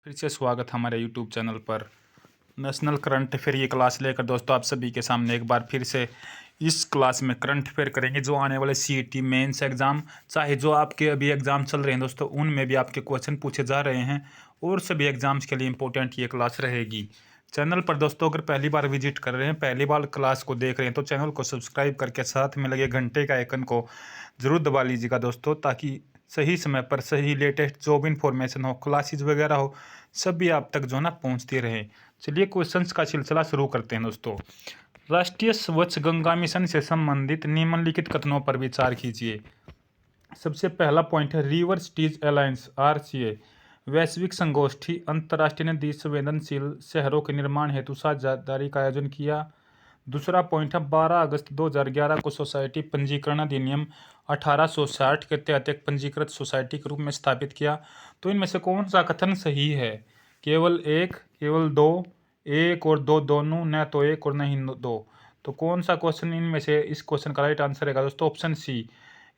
फिर से स्वागत हमारे यूट्यूब चैनल पर नेशनल करंट अफेयर ये क्लास लेकर दोस्तों आप सभी के सामने एक बार फिर से इस क्लास में करंट अफेयर करेंगे। जो आने वाले सीईटी मेंस एग्ज़ाम, चाहे जो आपके अभी एग्ज़ाम चल रहे हैं दोस्तों, उनमें भी आपके क्वेश्चन पूछे जा रहे हैं और सभी एग्ज़ाम्स के लिए इंपॉर्टेंट ये क्लास रहेगी। चैनल पर दोस्तों अगर पहली बार विजिट कर रहे हैं, पहली बार क्लास को देख रहे हैं, तो चैनल को सब्सक्राइब करके साथ में लगे घंटे का आइकन को ज़रूर दबा लीजिएगा दोस्तों, ताकि सही समय पर सही लेटेस्ट जॉब इन्फॉर्मेशन हो, क्लासेज वगैरह हो, सभी आप तक जो है ना पहुँचती रहे। चलिए क्वेश्चंस का सिलसिला शुरू करते हैं दोस्तों। राष्ट्रीय स्वच्छ गंगा मिशन से संबंधित निम्नलिखित कथनों पर विचार कीजिए। सबसे पहला पॉइंट है रिवर सिटीज अलायंस RCA वैश्विक संगोष्ठी अंतर्राष्ट्रीय नदी संवेदनशील शहरों के निर्माण हेतु साझेदारी का आयोजन किया। दूसरा पॉइंट है 12 अगस्त 2011 को सोसाइटी पंजीकरण अधिनियम 1860 के तहत एक पंजीकृत सोसाइटी के रूप में स्थापित किया। तो इनमें से कौन सा कथन सही है? केवल एक, केवल दो, एक और दो दोनों, न तो एक और नहीं दो। तो कौन सा क्वेश्चन इनमें से इस क्वेश्चन का राइट आंसर है दोस्तों? ऑप्शन सी,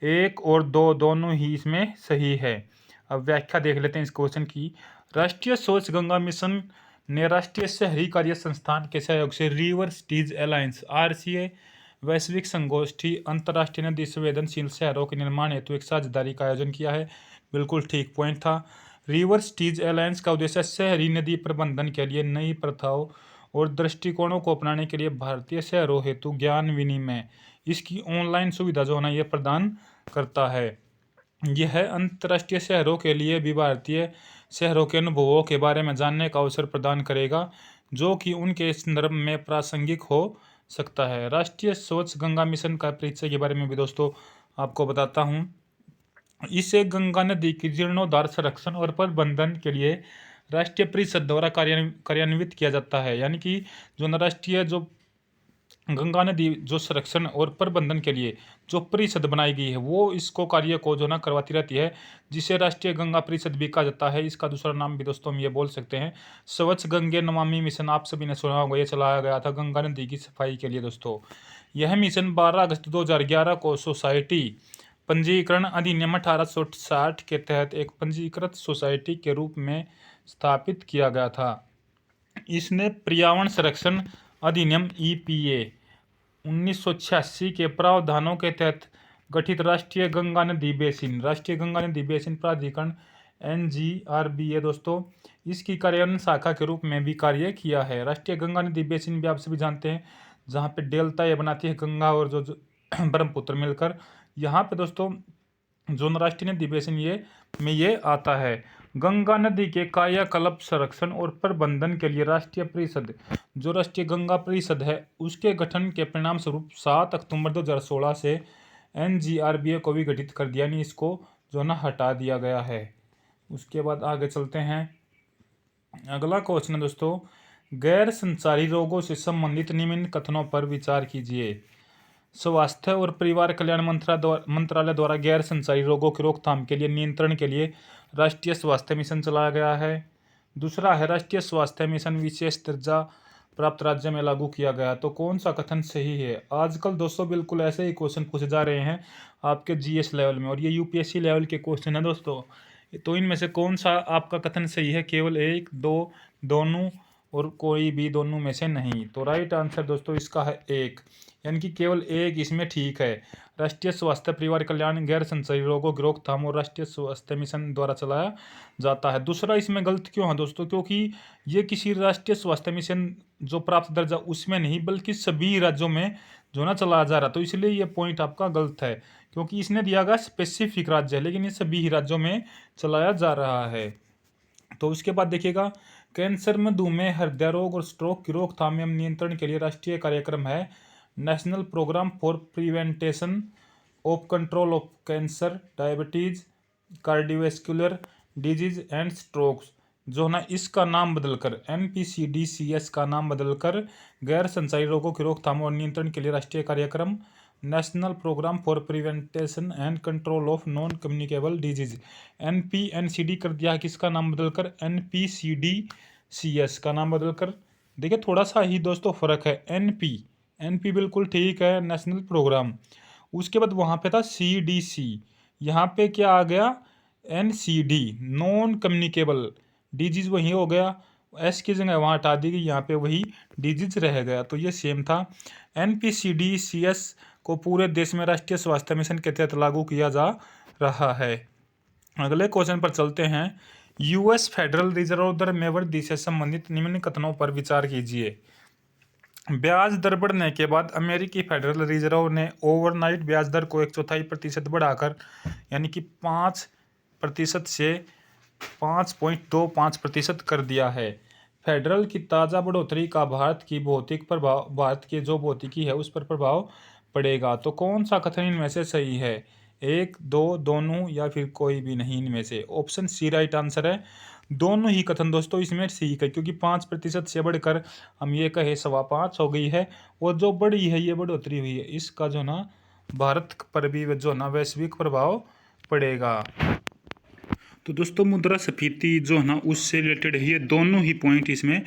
एक और दो दोनों ही इसमें सही है। अब व्याख्या देख लेते हैं इस क्वेश्चन की। राष्ट्रीय स्वच्छ गंगा मिशन ने राष्ट्रीय शहरी कार्य संस्थान के सहयोग से रिवर सिटीज अलायंस RCA वैश्विक संगोष्ठी अंतर्राष्ट्रीय नदी संवेदनशील शहरों के निर्माण हेतु एक साझेदारी का आयोजन किया है। बिल्कुल ठीक पॉइंट था। रिवर सिटीज अलायंस का उद्देश्य शहरी नदी प्रबंधन के लिए नई प्रथाओं और दृष्टिकोणों को अपनाने के लिए भारतीय शहरों हेतु ज्ञान विनिमय, इसकी ऑनलाइन सुविधा जो है ना ये प्रदान करता है। यह अंतर्राष्ट्रीय शहरों के लिए भी भारतीय शहरों के अनुभवों के बारे में जानने का अवसर प्रदान करेगा, जो कि उनके संदर्भ में प्रासंगिक हो सकता है। राष्ट्रीय स्वच्छ गंगा मिशन का परिचय के बारे में भी दोस्तों आपको बताता हूँ। इसे गंगा नदी की जीर्णोद्धार, संरक्षण और प्रबंधन के लिए राष्ट्रीय परिषद द्वारा कार्यान्वित किया जाता है। यानी कि जो राष्ट्रीय जो गंगा नदी जो संरक्षण और प्रबंधन के लिए जो परिषद बनाई गई है, वो इसको कार्य को जो ना करवाती रहती है, जिसे राष्ट्रीय गंगा परिषद भी कहा जाता है। इसका दूसरा नाम भी दोस्तों हम ये बोल सकते हैं स्वच्छ गंगे नमामि मिशन। आप सभी ने सुना होगा, ये चलाया गया था गंगा नदी की सफाई के लिए दोस्तों। यह मिशन 12 अगस्त 2011 को सोसाइटी पंजीकरण अधिनियम 1860 के तहत एक पंजीकृत सोसाइटी के रूप में स्थापित किया गया था। इसने पर्यावरण संरक्षण अधिनियम EPA 1986 के प्रावधानों के तहत गठित राष्ट्रीय गंगा नदी बेसिन प्राधिकरण NGRBA दोस्तों, इसकी कार्यान्वयन शाखा के रूप में भी कार्य किया है। राष्ट्रीय गंगा नदी बेसिन भी आप सभी जानते हैं, जहाँ पे डेल्टा ये बनाती है गंगा और जो ब्रह्मपुत्र मिलकर। यहाँ पे दोस्तों जो राष्ट्रीय नदी बेसिन ये आता है। गंगा नदी के कायाकल्प, संरक्षण और प्रबंधन के लिए राष्ट्रीय परिषद, जो राष्ट्रीय गंगा परिषद है, उसके गठन के परिणाम स्वरूप 7 अक्टूबर 2016 से NGRBA को भी गठित कर दिया, यानी इसको जो ना हटा दिया गया है। उसके बाद आगे चलते हैं। अगला क्वेश्चन है दोस्तों, गैर संचारी रोगों से संबंधित निम्न कथनों पर विचार कीजिए। स्वास्थ्य और परिवार कल्याण मंत्रालय द्वारा गैर संचारी रोगों की रोकथाम के लिए नियंत्रण के लिए राष्ट्रीय स्वास्थ्य मिशन चलाया गया है। दूसरा है राष्ट्रीय स्वास्थ्य मिशन विशेष दर्जा प्राप्त राज्य में लागू किया गया। तो कौन सा कथन सही है? आजकल दोस्तों बिल्कुल ऐसे ही क्वेश्चन पूछे जा रहे हैं आपके GS लेवल में, और ये UPSC लेवल के क्वेश्चन है दोस्तों। तो इनमें से कौन सा आपका कथन सही है? केवल एक, दो, दोनों और कोई भी दोनों में से नहीं। तो राइट आंसर दोस्तों इसका है एक, यानी कि केवल एक इसमें ठीक है। राष्ट्रीय स्वास्थ्य परिवार कल्याण गैर संचारी रोगों की रोकथाम और राष्ट्रीय स्वास्थ्य मिशन द्वारा चलाया जाता है। दूसरा इसमें गलत क्यों है दोस्तों? क्योंकि ये किसी राष्ट्रीय स्वास्थ्य मिशन जो प्राप्त दर्जा उसमें नहीं, बल्कि सभी राज्यों में जो ना चलाया जा रहा, तो इसलिए ये पॉइंट आपका गलत है, क्योंकि इसने दिया गया स्पेसिफिक राज्य है, लेकिन ये सभी ही राज्यों में चलाया जा रहा है। तो उसके बाद देखिएगा, कैंसर, मधुमेह, हृदय रोग और स्ट्रोक की रोकथाम एवं नियंत्रण के लिए राष्ट्रीय कार्यक्रम है national program for prevention of control of cancer, diabetes, cardiovascular disease and strokes, जो ना इसका नाम बदलकर NPCDCS का नाम बदलकर गैर संचारी रोगों की रोकथाम और नियंत्रण के लिए राष्ट्रीय कार्यक्रम national program for prevention and control of non communicable disease NPNCD कर दिया है। किसका नाम बदलकर? NPCDCS का नाम बदलकर। देखिए थोड़ा सा ही दोस्तों फर्क है। NP बिल्कुल ठीक है, नेशनल प्रोग्राम। उसके बाद वहाँ पे था CDC, यहाँ पे क्या आ गया? NCD, नॉन कम्युनिकेबल डीजीज वही हो गया, एस की जगह वहाँ हटा दी गई, यहाँ पे वही डीजीज रह गया, तो ये सेम था। NPCDCS को पूरे देश में राष्ट्रीय स्वास्थ्य मिशन के तहत लागू किया जा रहा है। अगले क्वेश्चन पर चलते हैं। US फेडरल रिजर्व दर में वृद्धि से संबंधित निम्न कथनों पर विचार कीजिए। ब्याज दर बढ़ने के बाद अमेरिकी फेडरल रिजर्व ने ओवरनाइट ब्याज दर को 1/4% बढ़ाकर यानी कि 5% से 5.25% कर दिया है। फेडरल की ताज़ा बढ़ोतरी का भारत की जो भौतिकी है उस पर प्रभाव पड़ेगा। तो कौन सा कथन इनमें से सही है? 1, 2, दोनों या फिर कोई भी नहीं इनमें से? ऑप्शन सी राइट आंसर है। दोनों ही कथन दोस्तों इसमें ठीक है, क्योंकि 5% से बढ़कर हम ये कहे 5.25 हो गई है, और जो बढ़ी है ये बढ़ोतरी हुई है, इसका जो ना भारत पर भी जो ना वैश्विक प्रभाव पड़ेगा। तो दोस्तों मुद्रास्फीति जो है ना उससे रिलेटेड है, ये दोनों ही पॉइंट इसमें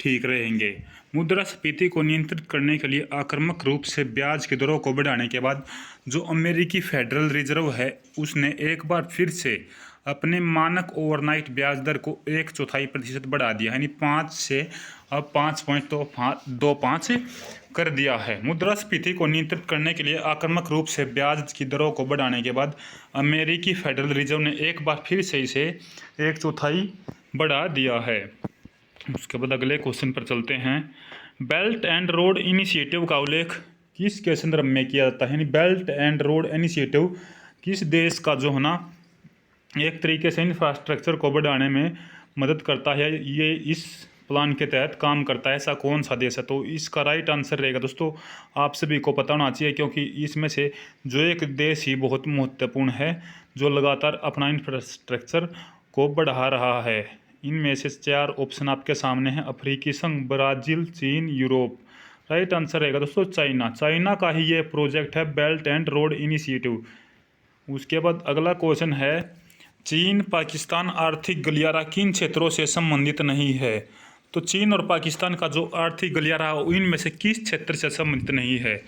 ठीक रहेंगे। मुद्रास्फीति को नियंत्रित करने के लिए आक्रामक रूप से ब्याज की दरों को बढ़ाने के बाद जो अमेरिकी फेडरल रिजर्व है उसने एक बार फिर से अपने मानक ओवरनाइट ब्याज दर को 1/4% बढ़ा दिया, यानी 5 से अब 5.25 कर दिया है। मुद्रास्फीति को नियंत्रित करने के लिए आक्रामक रूप से ब्याज की दरों को बढ़ाने के बाद अमेरिकी फेडरल रिजर्व ने एक बार फिर से इसे 1/4 बढ़ा दिया है। उसके बाद अगले क्वेश्चन पर चलते हैं। बेल्ट एंड रोड इनिशिएटिव का उल्लेख किसके संदर्भ में किया जाता है? यानी बेल्ट एंड रोड इनिशिएटिव किस देश का जो है ना एक तरीके से इंफ्रास्ट्रक्चर को बढ़ाने में मदद करता है, ये इस प्लान के तहत काम करता है, ऐसा कौन सा देश है? तो इसका राइट आंसर रहेगा दोस्तों, आप सभी को पता होना चाहिए, क्योंकि इसमें से जो एक देश ही बहुत महत्वपूर्ण है जो लगातार अपना इंफ्रास्ट्रक्चर को बढ़ा रहा है। इनमें से 4 ऑप्शन आपके सामने हैं। अफ्रीकी संघ, ब्राज़ील, चीन, यूरोप। राइट आंसर रहेगा दोस्तों चाइना। चाइना का ही ये प्रोजेक्ट है बेल्ट एंड रोड इनिशिएटिव। उसके बाद अगला क्वेश्चन है, चीन पाकिस्तान आर्थिक गलियारा किन क्षेत्रों से संबंधित नहीं है? तो चीन और पाकिस्तान का जो आर्थिक गलियारा इनमें से किस क्षेत्र से संबंधित नहीं है?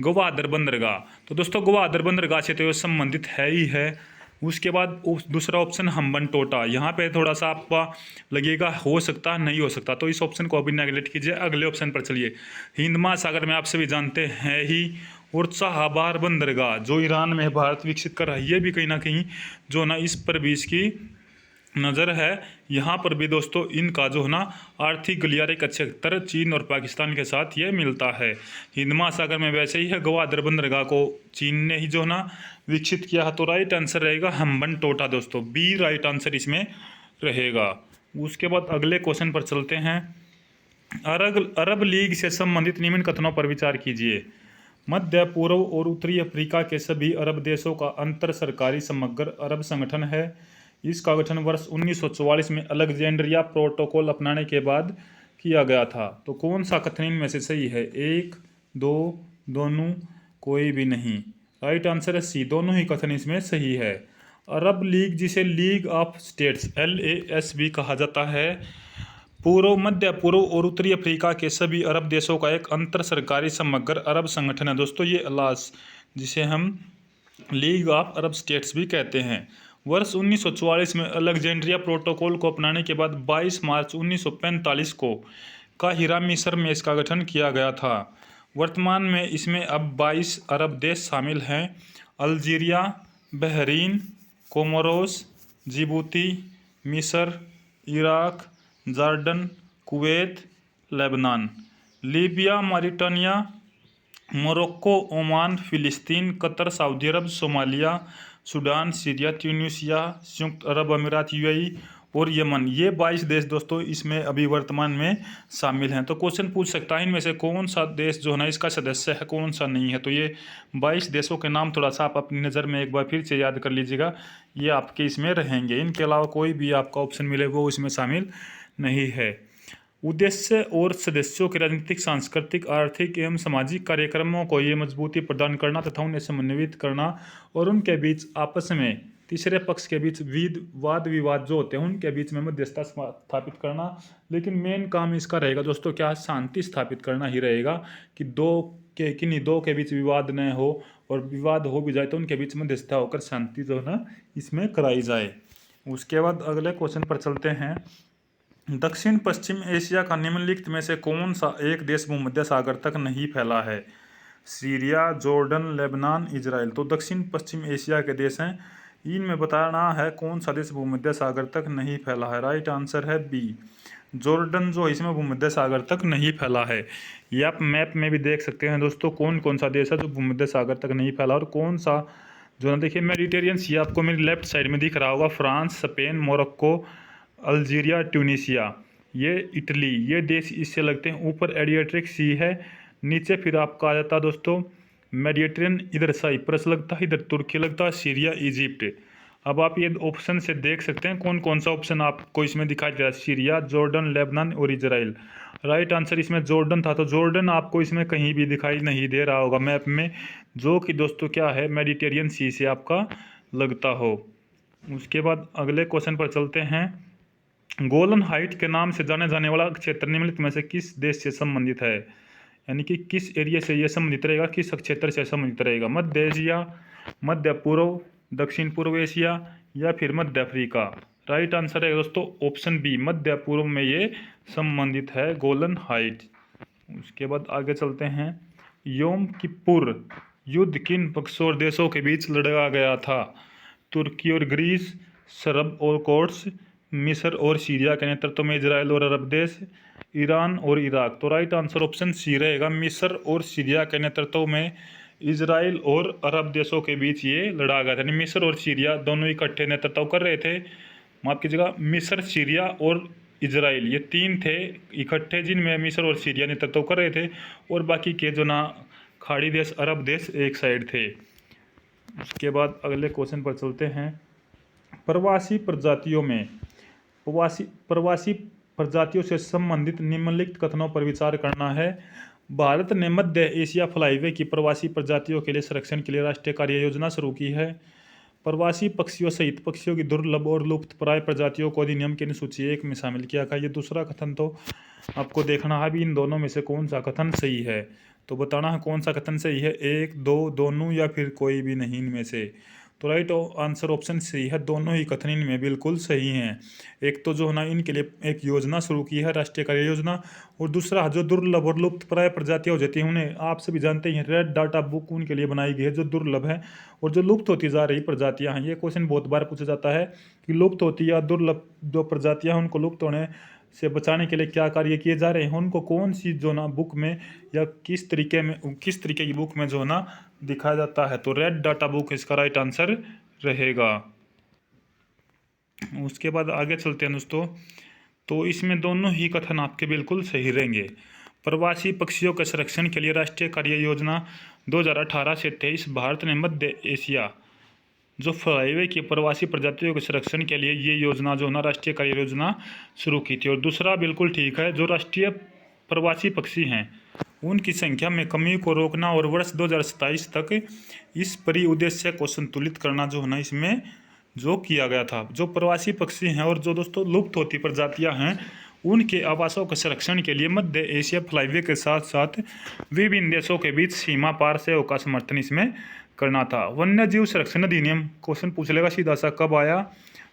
ग्वादर बंदरगाह। तो दोस्तों ग्वादर बंदरगाह से तो ये संबंधित है ही है। उसके बाद दूसरा ऑप्शन हम्बनटोटा, यहाँ पे थोड़ा सा आपका लगेगा हो सकता है नहीं हो सकता, तो इस ऑप्शन को अभी नेगलेक्ट कीजिए। अगले ऑप्शन पर चलिए। हिंद महासागर में आप सभी जानते हैं ही, और चाबहार बंदरगाह जो ईरान में भारत विकसित कर रहा है, ये भी कहीं ना कहीं जो ना इस पर भी इसकी नज़र है। यहाँ पर भी दोस्तों इनका जो है ना आर्थिक गलियारे का क्षेत्र चीन और पाकिस्तान के साथ ये मिलता है। हिंद महासागर में वैसे ही है, ग्वादर बंदरगाह को चीन ने ही जो है ना विकसित किया है। तो राइट आंसर रहेगा हम्बनटोटा दोस्तों, बी राइट आंसर इसमें रहेगा। उसके बाद अगले क्वेश्चन पर चलते हैं। अरब लीग से संबंधित निम्न कथनों पर विचार कीजिए। मध्य पूर्व और उत्तरी अफ्रीका के सभी अरब देशों का अंतर सरकारी समग्र अरब संगठन है। इसका गठन वर्ष 1944 में अलेक्जेंड्रिया प्रोटोकॉल अपनाने के बाद किया गया था। तो कौन सा कथन इनमें से सही है? 1, 2, दोनों, कोई भी नहीं। राइट आंसर है सी, दोनों ही कथन इसमें सही है। अरब लीग, जिसे लीग ऑफ स्टेट्स LAS भी कहा जाता है, पूर्व, मध्य पूर्व और उत्तरी अफ्रीका के सभी अरब देशों का एक अंतर सरकारी समग्र अरब संगठन है दोस्तों, ये अलास, जिसे हम लीग ऑफ अरब स्टेट्स भी कहते हैं। वर्ष 1944 में अलेक्जेंड्रिया प्रोटोकॉल को अपनाने के बाद 22 मार्च 1945 को काहिरा मिस्र में इसका गठन किया गया था। वर्तमान में इसमें अब 22 अरब देश शामिल हैं। अल्जीरिया, बहरीन, कोमोरोस, जिबूती, मिस्र, Iraq, Jordan, Kuwait, Lebanon, Libya, Mauritania, Morocco, Oman, फिलिस्तीन, कतर, सऊदी अरब, सोमालिया, सूडान, सीरिया, ट्यूनीशिया, संयुक्त अरब अमीरात UAE और यमन। ये 22 देश दोस्तों इसमें अभी वर्तमान में शामिल हैं। तो क्वेश्चन पूछ सकता है इनमें से कौन सा देश जो है ना इसका सदस्य है, कौन सा नहीं है? तो ये 22 देशों के नाम थोड़ा सा आप अपनी नज़र में एक बार फिर से याद कर लीजिएगा, ये आपके इसमें रहेंगे। इनके अलावा कोई भी आपका ऑप्शन मिले वो इसमें शामिल नहीं है। उद्देश्य और सदस्यों के राजनीतिक, सांस्कृतिक, आर्थिक एवं सामाजिक कार्यक्रमों को ये मजबूती प्रदान करना तथा उन्हें समन्वित करना और उनके बीच आपस में तीसरे पक्ष के बीच वाद विवाद जो होते हैं उनके बीच में मध्यस्थता स्थापित करना। लेकिन मेन काम इसका रहेगा दोस्तों क्या? शांति स्थापित करना ही रहेगा, कि किन्हीं दो के बीच विवाद न हो, और विवाद हो भी जाए तो उनके बीच मध्यस्थता होकर शांति जो है ना इसमें कराई जाए। उसके बाद अगले क्वेश्चन पर चलते हैं। दक्षिण पश्चिम एशिया का निम्नलिखित में से कौन सा एक देश भूमध्य सागर तक नहीं फैला है? Syria, Jordan, Lebanon, Israel. तो दक्षिण पश्चिम एशिया के देश हैं, इनमें बताना है कौन सा देश भूमध्य सागर तक नहीं फैला है। राइट आंसर है बी, जॉर्डन जो इसमें भूमध्य सागर तक नहीं फैला है। ये आप मैप में भी देख सकते हैं दोस्तों, कौन कौन सा देश है जो भूमध्य सागर तक नहीं फैला और कौन सा जो ना, देखिए मेडिटेरियन सी आपको मेरी लेफ्ट साइड में दिख रहा होगा, France, Spain, Morocco, Algeria, Tunisia, ये इटली, ये देश इससे लगते हैं। ऊपर एडियाट्रिक सी है, नीचे फिर आपका आ जाता है दोस्तों मेडिटेरियन, इधर साइप्रस लगता है, इधर तुर्की लगता है, सीरिया, इजिप्ट। अब आप ये ऑप्शन से देख सकते हैं कौन कौन सा ऑप्शन आपको इसमें दिखाई दे रहा है, सीरिया, जॉर्डन, लेबनान और इजराइल। राइट आंसर इसमें जॉर्डन था, तो जॉर्डन आपको इसमें कहीं भी दिखाई नहीं दे रहा होगा मैप में, जो कि दोस्तों क्या है, मेडिटेरियन सी से आपका लगता हो। उसके बाद अगले क्वेश्चन पर चलते हैं। गोलन हाइट के नाम से जाने जाने वाला क्षेत्र निम्नलिखित में से किस देश से संबंधित है? यानी कि किस एरिया से यह संबंधित रहेगा, किस क्षेत्र से संबंधित रहेगा? मध्य एशिया, मध्य पूर्व, दक्षिण पूर्व एशिया या फिर मध्य अफ्रीका? राइट आंसर है दोस्तों ऑप्शन बी, मध्य पूर्व में ये संबंधित है गोलन हाइट। उसके बाद आगे चलते हैं। योम किप्पुर युद्ध किन पक्षों और देशों के बीच लड़ा गया था? तुर्की और ग्रीस, सरब और कोर्स, मिस्र और सीरिया के नेतृत्व में इजराइल और अरब देश, ईरान और इराक। तो राइट आंसर ऑप्शन सी रहेगा, मिस्र और सीरिया के नेतृत्व में इजराइल और अरब देशों के बीच ये लड़ा गया था। यानी मिस्र और सीरिया दोनों इकट्ठे नेतृत्व कर रहे थे, माफ कीजिएगा, मिस्र, सीरिया और इजराइल ये तीन थे इकट्ठे, जिनमें मिस्र और सीरिया नेतृत्व कर रहे थे और बाकी के जो ना खाड़ी देश, अरब देश एक साइड थे। उसके बाद अगले क्वेश्चन पर चलते हैं। प्रवासी प्रजातियों में प्रवासी प्रजातियों से संबंधित निम्नलिखित कथनों पर विचार करना है। भारत ने मध्य एशिया फ्लाईवे की प्रवासी प्रजातियों के लिए संरक्षण के लिए राष्ट्रीय कार्य योजना शुरू की है। प्रवासी पक्षियों सहित पक्षियों की दुर्लभ और लुप्तप्राय प्रजातियों को अधिनियम की अनुसूची 1 में शामिल किया गया। ये दूसरा कथन, तो आपको देखना है भी इन दोनों में से कौन सा कथन सही है, तो बताना है कौन सा कथन सही है, 1, 2, दोनों या फिर कोई भी नहीं इनमें से। तो राइट आंसर ऑप्शन सी है, दोनों ही कथन इनमें बिल्कुल सही हैं। एक तो जो है ना इनके लिए एक योजना शुरू की है, राष्ट्रीय कार्य योजना, और दूसरा जो दुर्लभ और लुप्तप्राय प्रजातियां हो जाती हैं उन्हें आप सभी जानते हैं, रेड डाटा बुक उनके लिए बनाई गई है जो दुर्लभ है और जो लुप्त होती जा रही प्रजातियां हैं। ये क्वेश्चन बहुत बार पूछा जाता है कि लुप्त होती या दुर्लभ जो प्रजातियां हैं उनको लुप्त होने से बचाने के लिए क्या कार्य किए जा रहे हैं, उनको कौन सी जो ना बुक में या किस तरीके की बुक में जो ना दिखाया जाता है। तो रेड डाटा बुक इसका राइट आंसर रहेगा। उसके बाद आगे चलते हैं दोस्तों, तो इसमें दोनों ही कथन आपके बिल्कुल सही रहेंगे। प्रवासी पक्षियों के संरक्षण के लिए राष्ट्रीय कार्य योजना 2018 से 23 भारत ने मध्य एशिया जो फ्लाईवे की प्रवासी प्रजातियों के संरक्षण के लिए ये योजना जो ना राष्ट्रीय कार्य योजना शुरू की थी। और दूसरा बिल्कुल ठीक है, जो राष्ट्रीय प्रवासी पक्षी हैं उनकी संख्या में कमी को रोकना और वर्ष 2027 तक इस परिउद्देश्य को संतुलित करना जो है ना इसमें जो किया गया था। जो प्रवासी पक्षी हैं और जो दोस्तों लुप्त होती प्रजातियां हैं उनके आवासों के संरक्षण के लिए मध्य एशिया फ्लाईवे के साथ साथ विभिन्न देशों के बीच सीमा पार सेवा का समर्थन इसमें करना था। वन्य जीव संरक्षण अधिनियम क्वेश्चन पूछ लेगा सीधा सा, कब आया?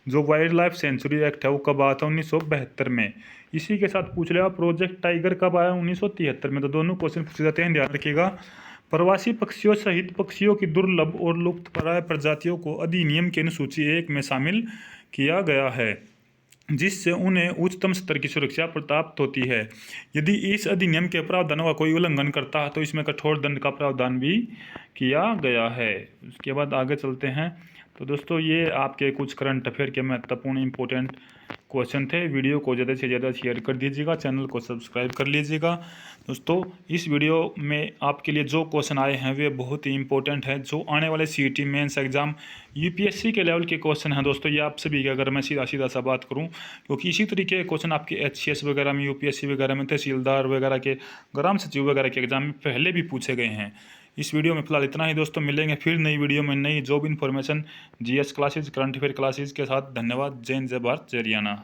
जो वाइल्ड लाइफ सेंचुरी एक्ट है वो कब आया था? 1972 में। इसी के साथ पूछ लेगा प्रोजेक्ट टाइगर कब आया? 1973 में। तो दोनों क्वेश्चन पूछे जाते हैं, ध्यान रखिएगा। प्रवासी पक्षियों सहित पक्षियों की दुर्लभ और लुप्तप्राय प्रजातियों को अधिनियम की अनुसूची 1 में शामिल किया गया है, जिससे उन्हें उच्चतम स्तर की सुरक्षा प्राप्त होती है। यदि इस अधिनियम के प्रावधानों का कोई उल्लंघन करता है तो इसमें कठोर दंड का प्रावधान भी किया गया है। उसके बाद आगे चलते हैं। तो दोस्तों ये आपके कुछ करंट अफेयर के महत्वपूर्ण इंपॉर्टेंट क्वेश्चन थे। वीडियो को ज़्यादा से ज़्यादा शेयर कर दीजिएगा, चैनल को सब्सक्राइब कर लीजिएगा। दोस्तों इस वीडियो में आपके लिए जो क्वेश्चन आए हैं वे बहुत ही इंपॉर्टेंट हैं, जो आने वाले सीईटी मेंस एग्जाम यूपीएससी के लेवल के क्वेश्चन हैं दोस्तों। ये आप सभी के, अगर मैं सीधा सा बात करूं, क्योंकि इसी तरीके के क्वेश्चन आपके एचसीएस वगैरह में, यूपीएससी वगैरह में, तहसीलदार वगैरह के, ग्राम सचिव वगैरह के एग्जाम में पहले भी पूछे गए हैं। इस वीडियो में फिलहाल इतना ही दोस्तों, मिलेंगे फिर नई वीडियो में नई job information, GS classes, current affair classes के साथ। धन्यवाद। जय हिंद, जय भारत, जय हरियाणा।